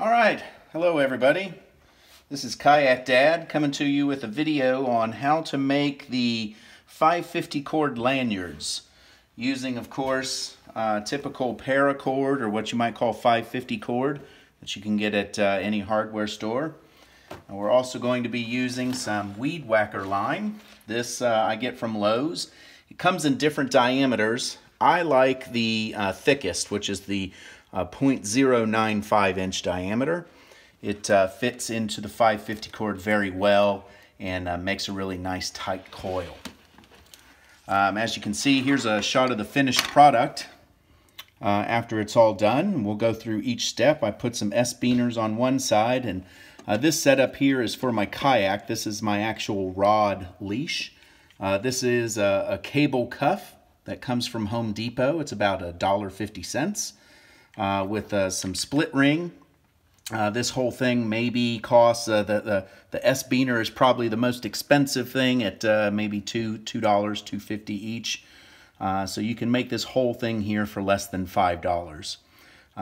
All right, hello everybody. This is Kayak Dad coming to you with a video on how to make the 550 cord lanyards using, of course, typical paracord, or what you might call 550 cord that you can get at any hardware store. And we're also going to be using some weed whacker line. This I get from Lowe's. It comes in different diameters. I like the thickest, which is the 0.095 inch diameter. It fits into the 550 cord very well and makes a really nice tight coil. As you can see, here's a shot of the finished product after it's all done. We'll go through each step. I put some S-beaners on one side, and this setup here is for my kayak. This is my actual rod leash. This is a cable cuff that comes from Home Depot. It's about $1.50 with some split ring. This whole thing maybe costs, the S-beaner is probably the most expensive thing at maybe $2.50 each. So you can make this whole thing here for less than $5.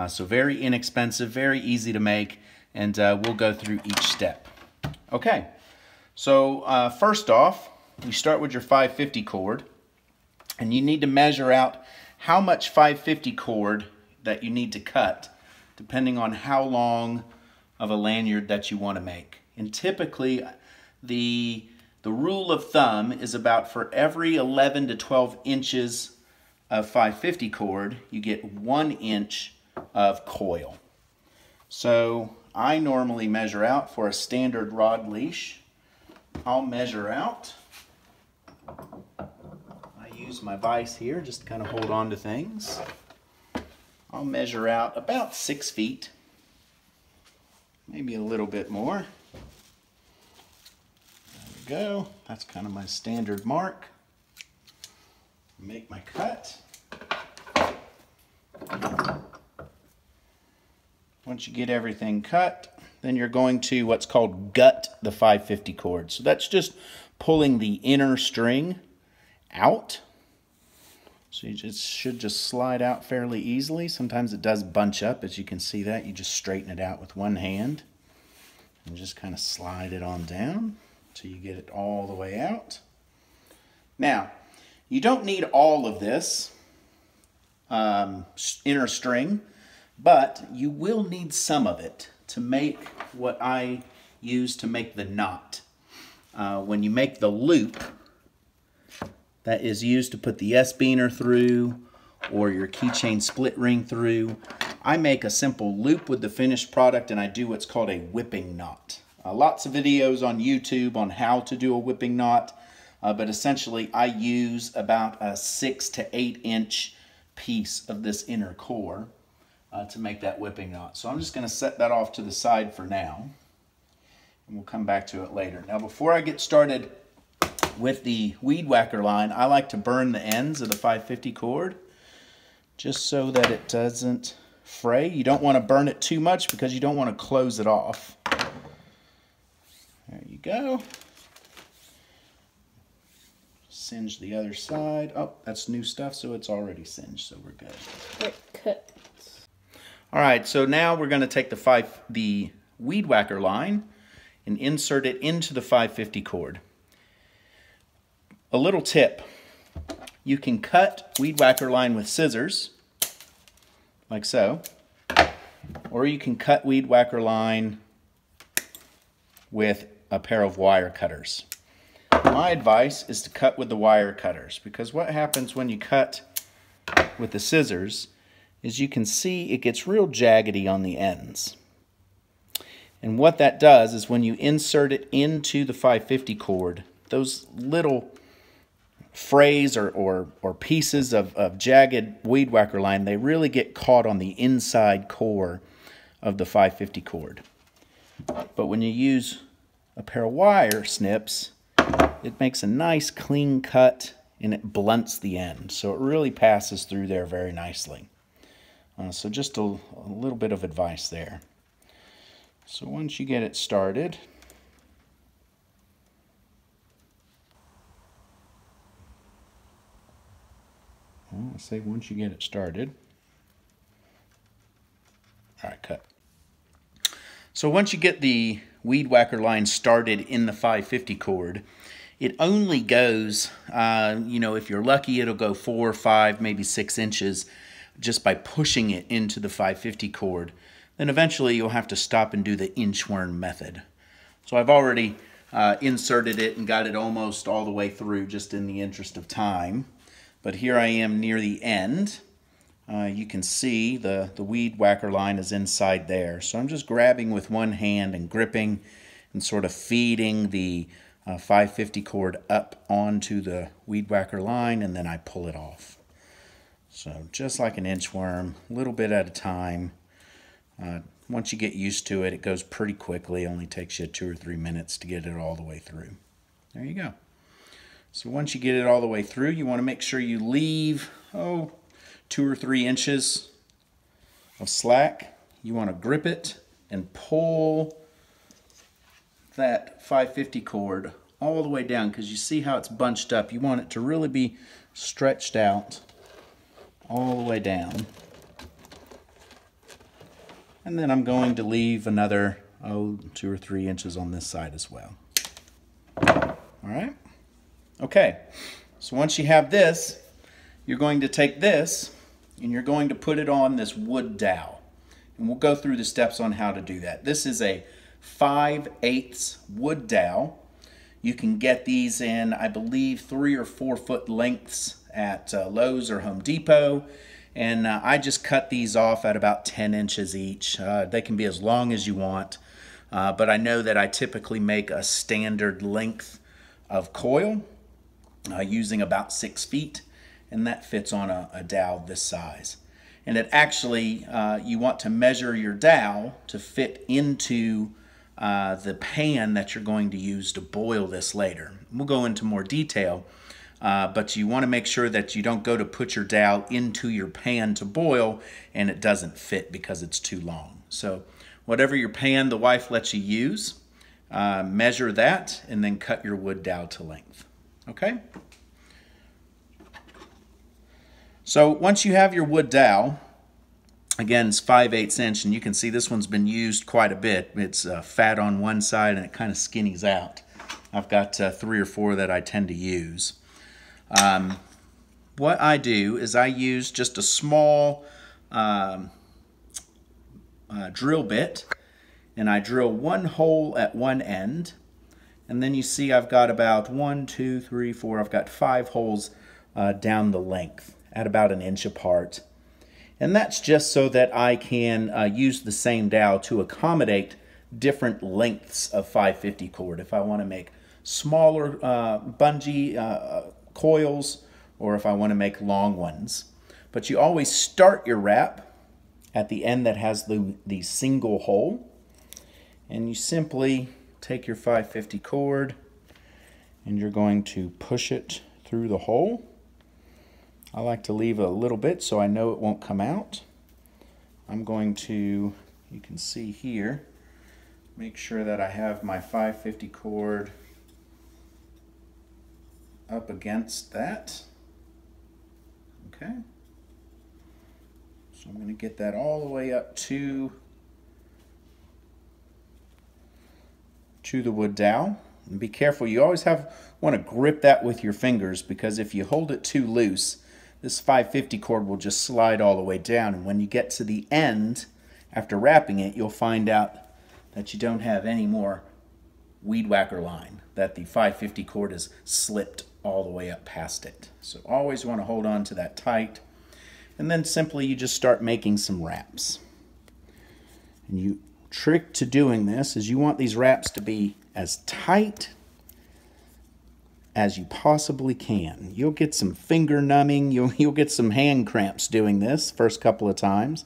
So very inexpensive, very easy to make, and we'll go through each step. Okay, so first off, you start with your 550 cord, and you need to measure out how much 550 cord that you need to cut, depending on how long of a lanyard that you want to make. And typically, the rule of thumb is about for every 11 to 12 inches of 550 cord, you get 1 inch of coil. So I normally measure out for a standard rod leash. I'll measure out. I use my vise here just to kind of hold on to things. I'll measure out about 6 feet, maybe a little bit more. There we go. That's kind of my standard mark. Make my cut. Once you get everything cut, then you're going to what's called gut the 550 cord. So that's just pulling the inner string out. So you should just slide out fairly easily. Sometimes it does bunch up, as you can see that. You just straighten it out with one hand and just kind of slide it on down until you get it all the way out. Now, you don't need all of this inner string, but you will need some of it to make what I use to make the knot. When you make the loop that is used to put the S-beaner through or your keychain split ring through, I make a simple loop with the finished product, and I do what's called a whipping knot. Lots of videos on YouTube on how to do a whipping knot, but essentially I use about a 6 to 8 inch piece of this inner core to make that whipping knot. So I'm just going to set that off to the side for now, and we'll come back to it later. Now, before I get started with the weed whacker line, I like to burn the ends of the 550 cord just so that it doesn't fray. You don't want to burn it too much because you don't want to close it off. There you go. Singe the other side. Oh, that's new stuff, so it's already singed, so we're good. It cuts. All right, so now we're going to take the weed whacker line and insert it into the 550 cord. A little tip, you can cut weed whacker line with scissors, like so, or you can cut weed whacker line with a pair of wire cutters. My advice is to cut with the wire cutters, because what happens when you cut with the scissors is you can see it gets real jaggedy on the ends. And what that does is when you insert it into the 550 cord, those little frays or pieces of jagged weed whacker line, they really get caught on the inside core of the 550 cord. But when you use a pair of wire snips, it makes a nice clean cut and it blunts the end, so it really passes through there very nicely. So just a little bit of advice there. So once you get it started, I say once you get it started. All right, cut. So once you get the weed whacker line started in the 550 cord, it only goes, if you're lucky, it'll go 4, 5, maybe 6 inches just by pushing it into the 550 cord. Then eventually you'll have to stop and do the inchworm method. So I've already inserted it and got it almost all the way through just in the interest of time. But here I am near the end. You can see the weed whacker line is inside there. So I'm just grabbing with one hand and gripping and sort of feeding the 550 cord up onto the weed whacker line, and then I pull it off. So just like an inchworm, a little bit at a time. Once you get used to it, it goes pretty quickly. It only takes you 2 or 3 minutes to get it all the way through. There you go. So once you get it all the way through, you want to make sure you leave, 2 or 3 inches of slack. You want to grip it and pull that 550 cord all the way down, because you see how it's bunched up. You want it to really be stretched out all the way down. And then I'm going to leave another 2 or 3 inches on this side as well. All right. Okay, so once you have this, you're going to take this and you're going to put it on this wood dowel. And we'll go through the steps on how to do that. This is a 5/8 wood dowel. You can get these in, I believe, 3 or 4 foot lengths at Lowe's or Home Depot. And I just cut these off at about 10 inches each. They can be as long as you want. But I know that I typically make a standard length of coil using about 6 feet. And that fits on a dowel this size. And it actually, you want to measure your dowel to fit into the pan that you're going to use to boil this later. We'll go into more detail, but you want to make sure that you don't go to put your dowel into your pan to boil and it doesn't fit because it's too long. So whatever your pan the wife lets you use, measure that and then cut your wood dowel to length. Okay? So once you have your wood dowel, again, it's 5/8 inch, and you can see this one's been used quite a bit. It's fat on one side and it kind of skinnies out. I've got 3 or 4 that I tend to use. What I do is I use just a small drill bit, and I drill 1 hole at one end, and then you see I've got about 1, 2, 3, 4, I've got 5 holes down the length at about 1 inch apart. And that's just so that I can use the same dowel to accommodate different lengths of 550 cord. If I want to make smaller bungee coils, or if I want to make long ones. But you always start your wrap at the end that has the single hole. And you simply take your 550 cord and you're going to push it through the hole. I like to leave a little bit so I know it won't come out. I'm going to, you can see here, make sure that I have my 550 cord up against that. Okay. So I'm going to get that all the way up to the wood dowel. And be careful, you always want to grip that with your fingers, because if you hold it too loose, this 550 cord will just slide all the way down, and when you get to the end, after wrapping it, you'll find out that you don't have any more weed whacker line, that the 550 cord is slipped all the way up past it. So always want to hold on to that tight, and then simply you just start making some wraps. And you trick to doing this is you want these wraps to be as tight as you possibly can. You'll get some finger numbing, you'll get some hand cramps doing this first couple of times.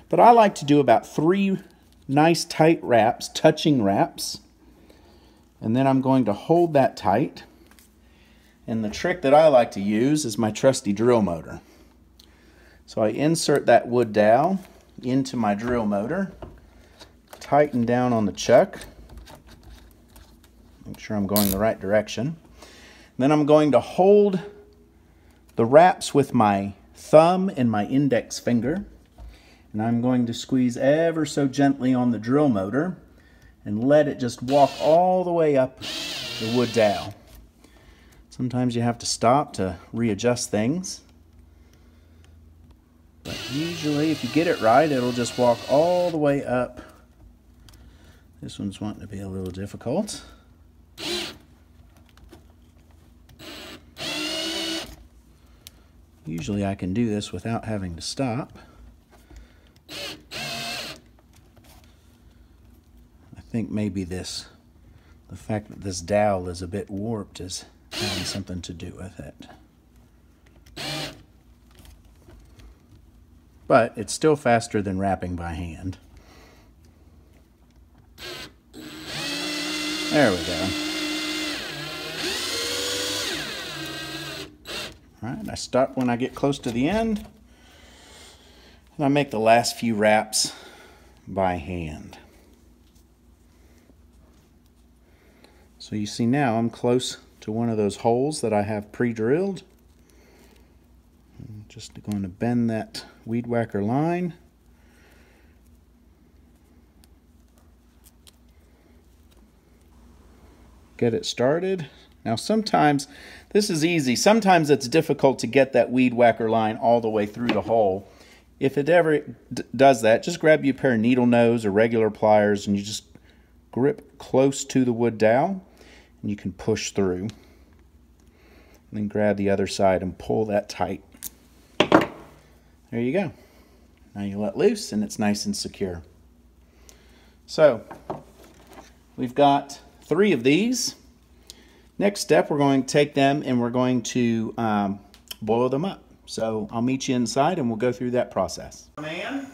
But I like to do about 3 nice tight wraps, touching wraps. And then I'm going to hold that tight. And the trick that I like to use is my trusty drill motor. So I insert that wood dowel into my drill motor, tighten down on the chuck, make sure I'm going the right direction. Then I'm going to hold the wraps with my thumb and my index finger, and I'm going to squeeze ever so gently on the drill motor and let it just walk all the way up the wood dowel. Sometimes you have to stop to readjust things. But usually if you get it right, it'll just walk all the way up. This one's wanting to be a little difficult. Usually I can do this without having to stop. I think maybe the fact that this dowel is a bit warped is having something to do with it. But it's still faster than wrapping by hand. There we go. Alright, I stop when I get close to the end, and I make the last few wraps by hand. So you see now I'm close to one of those holes that I have pre-drilled. I'm just going to bend that weed whacker line. Get it started. Now sometimes, this is easy, sometimes it's difficult to get that weed whacker line all the way through the hole. If it ever does that, just grab you a pair of needle nose or regular pliers and you just grip close to the wood dowel and you can push through. And then grab the other side and pull that tight. There you go. Now you let loose and it's nice and secure. So, we've got 3 of these. Next step, we're going to take them and we're going to boil them up. So I'll meet you inside and we'll go through that process. Man.